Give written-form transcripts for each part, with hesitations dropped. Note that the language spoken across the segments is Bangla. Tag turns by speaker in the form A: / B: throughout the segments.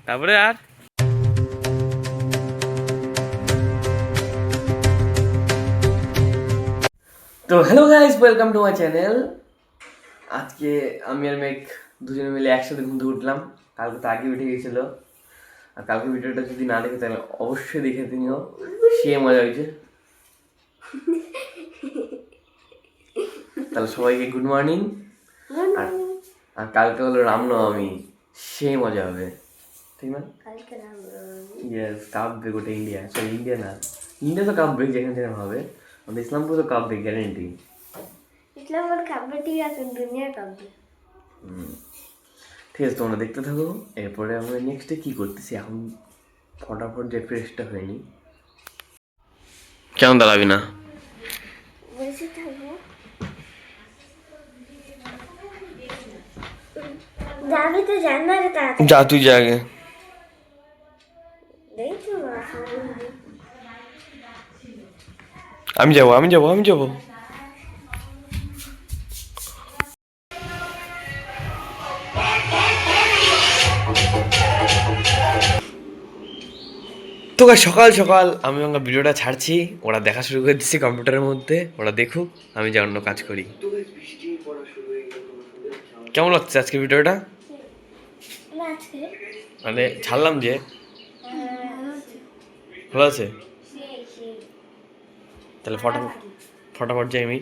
A: তারপরে আর তো hello guys, welcome to my channel. আজকে আমি আর মেঘ দুজনে মিলে একসাথে ঘুম থেকে উঠলাম। কালকে তো আগে উঠে গেছিল, আর কালকে ভিডিওটা যদি না দেখে তাহলে অবশ্যই দেখে নিও, সে মজা হয়েছে। তাহলে সবাইকে গুড মর্নিং। আর কালকে হলো রামনবমী, সে মজা হবে, ঠিক না? ইয়েস, কাঁপবে গোটা ইন্ডিয়া। সরি, ইন্ডিয়া না, ইন্ডিয়া তো কাঁপবে যেখানে যেখানে হবে, আমাদের ইসলামপুর তো কাঁপবে, গ্যারেন্টি।
B: ইসলামপুর কাঁপবে, ঠিক আছে, দুনিয়া কাঁপবে।
A: ঠিক আছে, তোমরা দেখতে থাকো। এরপরে আমরা নেক্সটে কি করতেছি, এখন ফটাফট যে ফ্রেশটা হয়নি। কেমন দাঁড়াবি না?
B: বসে থাকবো। যাবি তো জান না রে, তাড়াতাড়ি
A: যা, তুই যা আগে।
B: দেখছো
A: আমি যাবো, আমি যাবো, আমি যাবো। তো সকাল সকাল আমি আমার ভিডিওটা ছাড়ছি, ওরা দেখা শুরু করে দিচ্ছি কম্পিউটারের মধ্যে, ওরা দেখুক, আমি যা অন্য কাজ করি। কেমন লাগছে আজকে ভিডিওটা? মানে ছাড়লাম যে, ভালো আছে? তাহলে ফটাফট যাই, আমি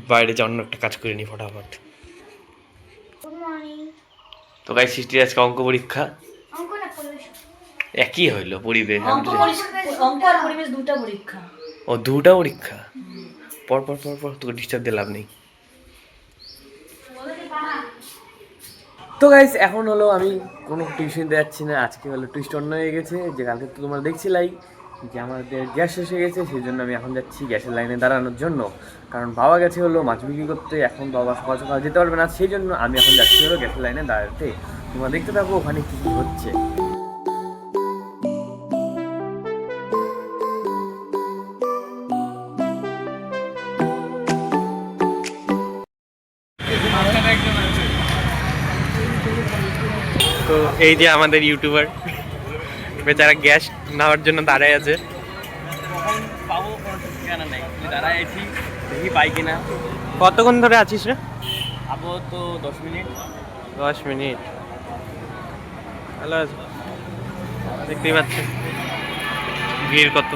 A: বাইরে যা অন্য একটা কাজ করে নিই ফটাফট। তো গাই, সৃষ্টির আজকে অঙ্ক পরীক্ষা। একই হইলো পরিবেশ,
C: দুটা পরীক্ষা।
A: ও, দুটা পরীক্ষা, পর পর পর পর, তোকে ডিস্টার্ব দিয়ে লাভ নেই। তো গাইস, এখন হলো আমি কোনো টিউশন দিতে যাচ্ছি না। আজকে হলো টুইস্ট অন্য হয়ে গেছে, যে কালকে তো তোমরা দেখছিলাই যে আমাদের গ্যাস শেষ হয়ে গেছে, সেই জন্য আমি এখন যাচ্ছি গ্যাসের লাইনে দাঁড়ানোর জন্য। কারণ বাবা গেছে হলো মাছ বিক্রি করতে, এখন বাবা সকাল সকাল যেতে পারবে না, সেই জন্য আমি এখন যাচ্ছি হলো গ্যাসের লাইনে দাঁড়াতে। তোমরা দেখতে থাকো ওখানে কী কী হচ্ছে। তো এই যে আমাদের ইউটিউবার বেচারা গ্যাস নেওয়ার জন্য দাঁড়ায় আছে। পাবো কোনো ঠিকানা নেই, দাঁড়ায় আছি, দেখি পাই কিনা। কতক্ষণ ধরে আছিস রে? আবো তো 10 মিনিট। 10 মিনিট, ভালো আছে। দেখতেই পাচ্ছেন ভিড় কত।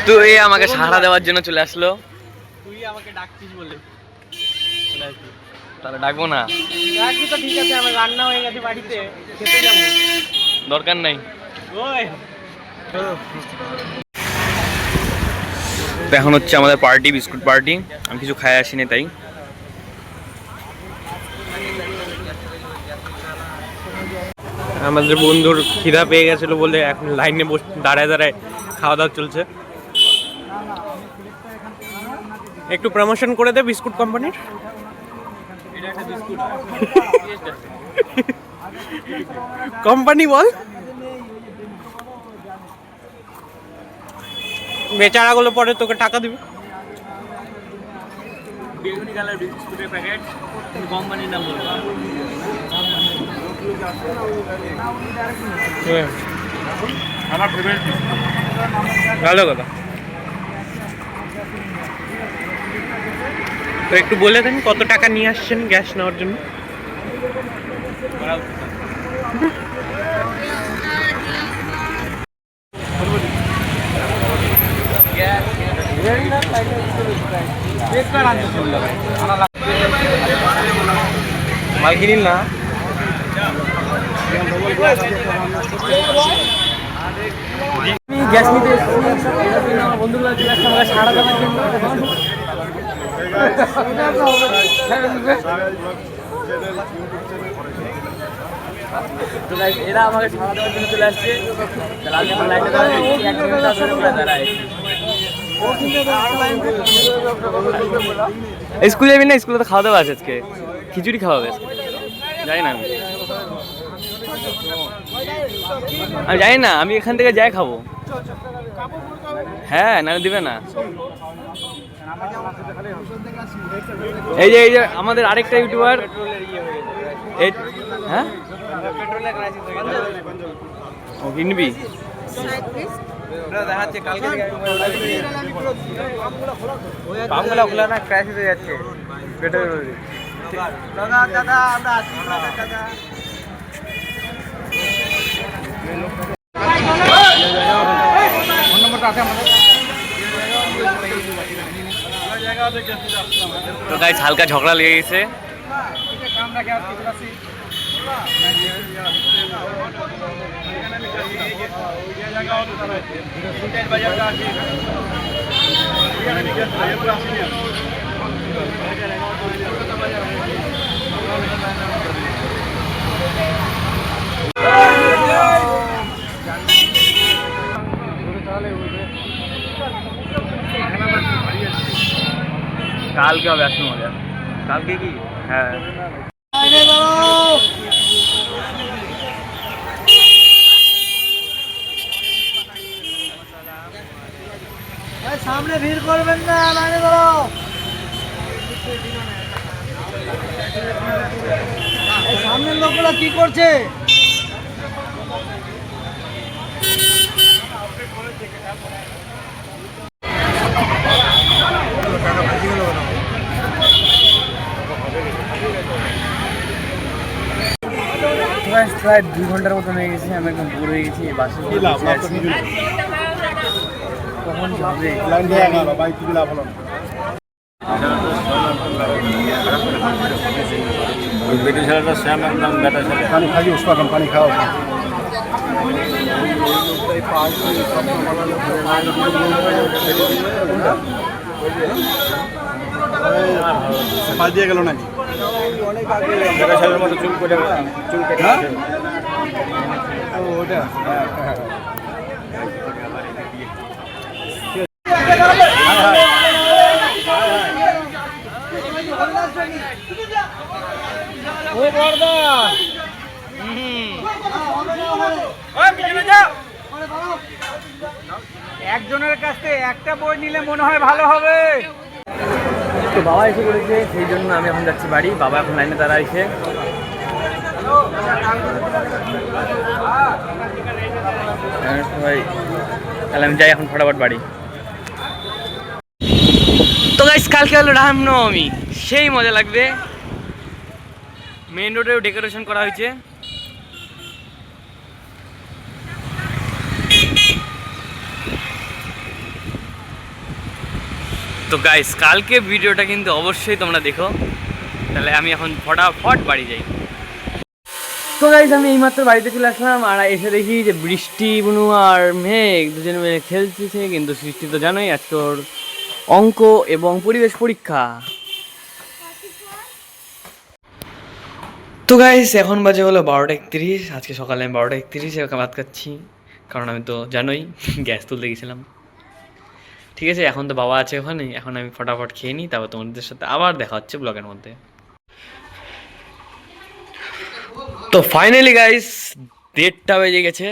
A: তুই আমাকে সাহারা দেওয়ার জন্য চলে আসলো। তুই আমাকে ডাকছিস বলে চলে আসবি, তাহলে ডাকবো না? ডাকবি তো ঠিক আছে, আমার রান্না হয়ে গেছে বাড়িতে, খেতে যাবো। দরকার নাই। তো এখন হচ্ছে আমাদের পার্টি, বিস্কুট পার্টি। আমি কিছু খাই আসিনি তাই। আমাদের বন্ধুর খিদা পেয়ে গেছিল বলে এখন লাইনে দাঁড়ায় দাঁড়ায় খাওয়া দাওয়া চলছে। একটু প্রমোশন করে দে বিস্কুট কোম্পানির। কোম্পানি বল, বেচারাগুলো পরে তোকে টাকা দিবে। বেগুনি কালার বিস্কুটের প্যাকেট, কোম্পানির নাম বলবো। আমার ফেভারিট, ভালো কথা। তো একটু বলে দেন কত টাকা নিয়ে আসছেন গ্যাস নেওয়ার জন্য? মাল কিনিল না, গ্যাস নিতে এসেছি। আমার বন্ধুগুলো চলে আসছে আমাকে সাড়া দেওয়ার জন্য। এরা আমাকে সাড়া দেওয়ার জন্য চলে আসছে। স্কুলে যাবি না? স্কুলে তো খাওয়া দাওয়া আছে আজকে, খিচুড়ি খাওয়াবে জানি না আমি। আমি জানি না, আমি এখান থেকে যাই খাবো। হ্যাঁ, না দিবে না। এই যে আমাদের আরেকটা ইউটিউবার, হ্যাঁ ও কিনবি পামগুলা খোলা না, ক্র্যাশ হয়ে যাচ্ছে পেট্রোল। দাদা আমরা আসি দাদা। তো গাইস হালকা ঝগড়া লেগে গেছে। কালকে হবে আসলে মজা। কালকে কি? হ্যাঁ
D: সামনে ভিড় করবেন না, লাইনে দাঁড়াও। সামনের লোকগুলো কি করছে?
A: প্রায় 2 ঘন্টার মতো হয়ে গেছে, আমি একদম বোর হয়ে গেছি। বাসে কখন যাবে?
E: बेटी ছেলেটা শ্যাম একদম বেটা ছেলে পানি খাই उसका कम पानी खाओ দিয়ে গেল নাকি বেটা ছেলের মতো চুল কেটে ওটা
D: একজনের কাছ থেকে একটা বই নিলে মনে হয় ভালো হবে।
A: তো বাবা এসে পড়েছে, সেই জন্য আমি এখন যাচ্ছি বাড়ি। বাবা এখন লাইনে দাঁড়াইছে। তাহলে আমি যাই এখন ফটাফট বাড়ি। তো গাইস কালকে হলো রামনবমী, সেই মজা লাগবে। মেইন রোডেও ডেকোরেশন করা হয়েছে। তো গাইস কালকে ভিডিওটা কিন্তু অবশ্যই তোমরা দেখো। তাহলে আমি এখন ফটাফট বাড়ি যাই। তো গাইস আমি এইমাত্র বাড়িতে চলে আসলাম, আর এসে দেখি যে বৃষ্টি, বুনু আর মেঘ দুজনে মিলে খেলতেছে। কিন্তু সৃষ্টি তো জানোই আজকে ওর অঙ্ক এবং পরিবেশ পরীক্ষা। তো গাইস এখন বাজে হলো 12:31। আজকে সকালে আমি 12:31 ভাত খাচ্ছি, কারণ আমি তো জানোই গ্যাস তুলতে গেছিলাম। ঠিক আছে, এখন তো বাবা আছে ওখানে, এখন আমি ফটাফট খেয়ে নিই, তারপর তোমাদের সাথে আবার দেখা হচ্ছে ব্লগের মধ্যে। তো ফাইনালি গাইস 1:30 বেজে গেছে।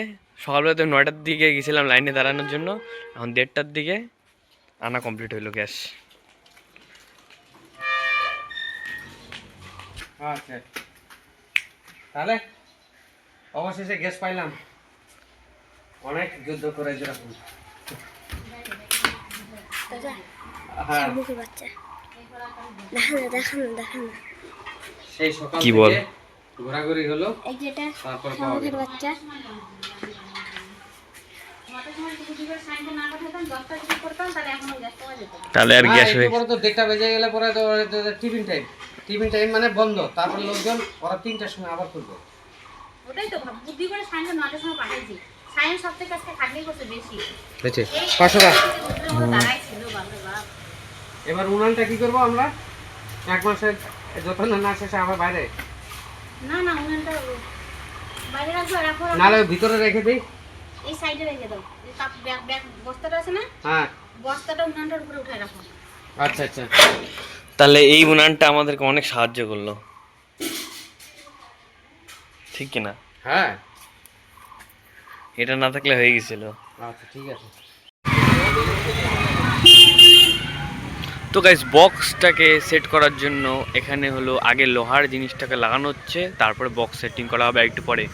A: সকালবেলা তো 9টার দিকে গেছিলাম লাইনে দাঁড়ানোর জন্য, এখন 1:30টার দিকে আনা কমপ্লিট হইলো গ্যাস।
D: আচ্ছা, তাহলে অবশেষে গ্যাস পাইলাম। অনেক যুদ্ধ করে যেরকম। হ্যাঁ সেই সকাল
A: কি বল?
D: থেকে ঘোরাঘুরি হলো,
B: এই যেটা
D: তারপর পাওয়া গেল।
B: বাচ্চা
A: তাহলে আর গ্যাস হয়ে
D: পরে তো 1:30 বেজে গেলে পরে তো টিফিন টাইম মানে বন্ধ। তারপর লোকজন ওরা 3টার সময় আবার খুলবে।
F: ওটাই তো বুদ্ধি করে সাইন্স 9টার সময় পাঠাইছি। সাইন্স সবথেকে আজকে খাটনি করছে বেশি।
D: হয়েছে 500 টাকা।
F: দাঁড়াই ছিল বাবা বাপ।
D: এবার উনানটা কি করব আমরা? এক মাসের যতক্ষণ না শেষে আবার বাইরে,
F: না না উনানটা বাইরে রাখবো, রাখো
D: নালে ভিতরে রেখে দিই।
F: এই সাইডে রেখে দাও। এই কাপ ব্যাগ ব্যাগ বস্তাটা আছে না,
D: হ্যাঁ
F: বস্তাটা উনানটার উপরে উঠায় রাখো।
D: আচ্ছা আচ্ছা।
A: তাহলে এই উনানটা আমাদেরকে অনেক সাহায্য করলো, ঠিক কিনা?
D: হ্যাঁ
A: এটা না থাকলে হয়ে গেছিল।
D: আচ্ছা ঠিক আছে।
A: তো গাইস বক্সটাকে সেট করার জন্য এখানে হলো আগে লোহার জিনিসটাকে লাগানো হচ্ছে, তারপরে বক্স সেটিং করা হবে একটু পরে।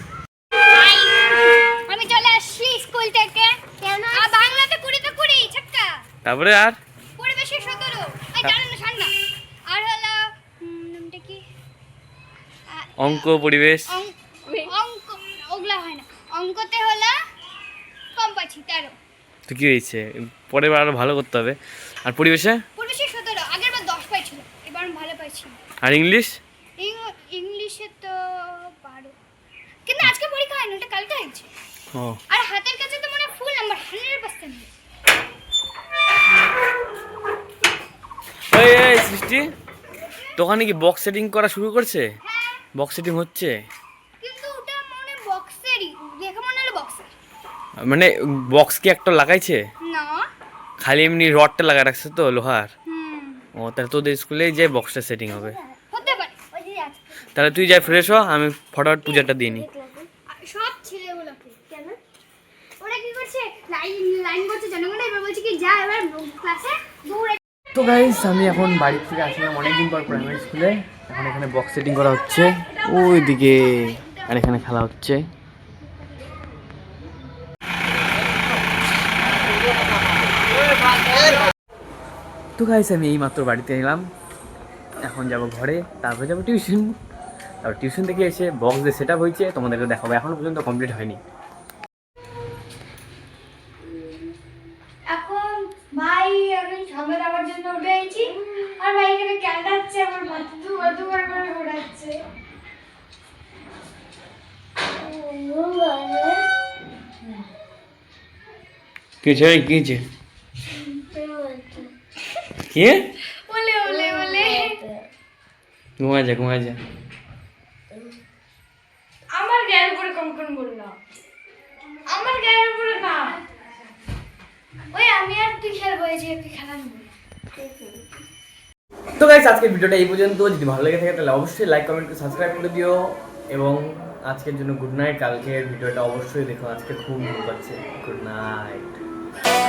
F: আমি চলে আসছি স্কুল থেকে। কেন? বাংলাতে 20 তে 20 ছক্কা।
A: তারপরে আর
F: পরিবেশে 17 এই জানেন না ঠান্ডা। আর হলো নামটা কি?
A: অঙ্ক পরিবেশ
F: অঙ্ক ওগুলা হয় না। অঙ্কতে হলো কম পাচ্ছি 13।
A: তো কি হয়েছে, পরের বার আরো ভালো করতে হবে। আর পরিবেশে
F: পরিবেশে 17, আগের বার 10 পাইছিল, এবার আমি ভালো পাইছি।
A: আর ইংলিশ
F: ইংলিশে তো 12, কিন্তু আজকে পরীক্ষা হয়নি, ওটা কালকে হয়েছে।
A: ও
F: আর হাতের কাছে তো মানে ফুল নাম্বার 100%।
A: এই সৃষ্টি দোকানে কি বক্স সেটিং করা শুরু করছে? বক্স সেটিং হচ্ছে
F: কিন্তু ওটা মানে বক্সেরই, দেখে মনে হলো বক্সের।
A: মানে বক্স কি একটা লাগাইছে?
F: না।
A: খালি এমনি রডটা লাগা রাখছে তো লোহার।
F: হুম,
A: ও তাহলে তোদের স্কুলে যে বক্সটা সেটিং হবে।
F: হতে পারে। ওই যে আছে
A: তাহলে তুই যাই ফ্রেশ হ, আমি ফটাফট পূজাটা দিয়ে নিই।
F: সব ছেলেগুলোকে। কেন? ওরা কি করছে? লাইন লাইন করছে জনগণ, এবার বলছে কি যা এবার ক্লাসে দৌড়ে।
A: তো গাইস আমি এখন বাড়ি থেকে আসলাম অনেকদিন পর প্রাইমারি স্কুলে। এখন এখানে বক্স সেটিং করা হচ্ছে ওইদিকে, আর এখানে খেলা হচ্ছে। তো গাইস আমি এই মাত্র বাড়িতে এলাম, এখন যাব ঘরে, তারপরে যাবো টিউশন। তারপর টিউশন থেকে এসে বক্স যে সেট আপ হয়েছে তোমাদেরকে দেখাবো, এখনো পর্যন্ত কমপ্লিট হয়নি।
B: এখন ভাই আমি সামনে যাওয়ার জন্য উঠে আইছি, আর ভাই এখানে ক্যান্ডাচ্ছে, আমার মাথা দুবার করে ঘোরাচ্ছে।
A: কিছু কিছু কি
B: ওলে ওলে ওলে
A: ঘুমায় যা ঘুমায় যা।
B: আমার গায়ের উপরে কঙ্কন বলল, আমার গায়ের উপরে না। ওই আমি আর তুই খেলবো, এই যে তুই খেলা নিবি।
A: তো গাইস আজকের ভিডিওটা এই পর্যন্ত। যদি ভালো লেগে থাকে তাহলে অবশ্যই লাইক কমেন্ট করে সাবস্ক্রাইব করে দিও, এবং আজকের জন্য গুড নাইট। কালকের ভিডিওটা অবশ্যই দেখো, আজকে খুব ঘুম পাচ্ছে। Good night.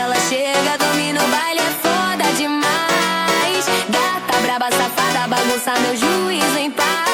G: Ela chega, domina o baile, é foda demais. Gata braba, safada, bagunça meu juízo em paz.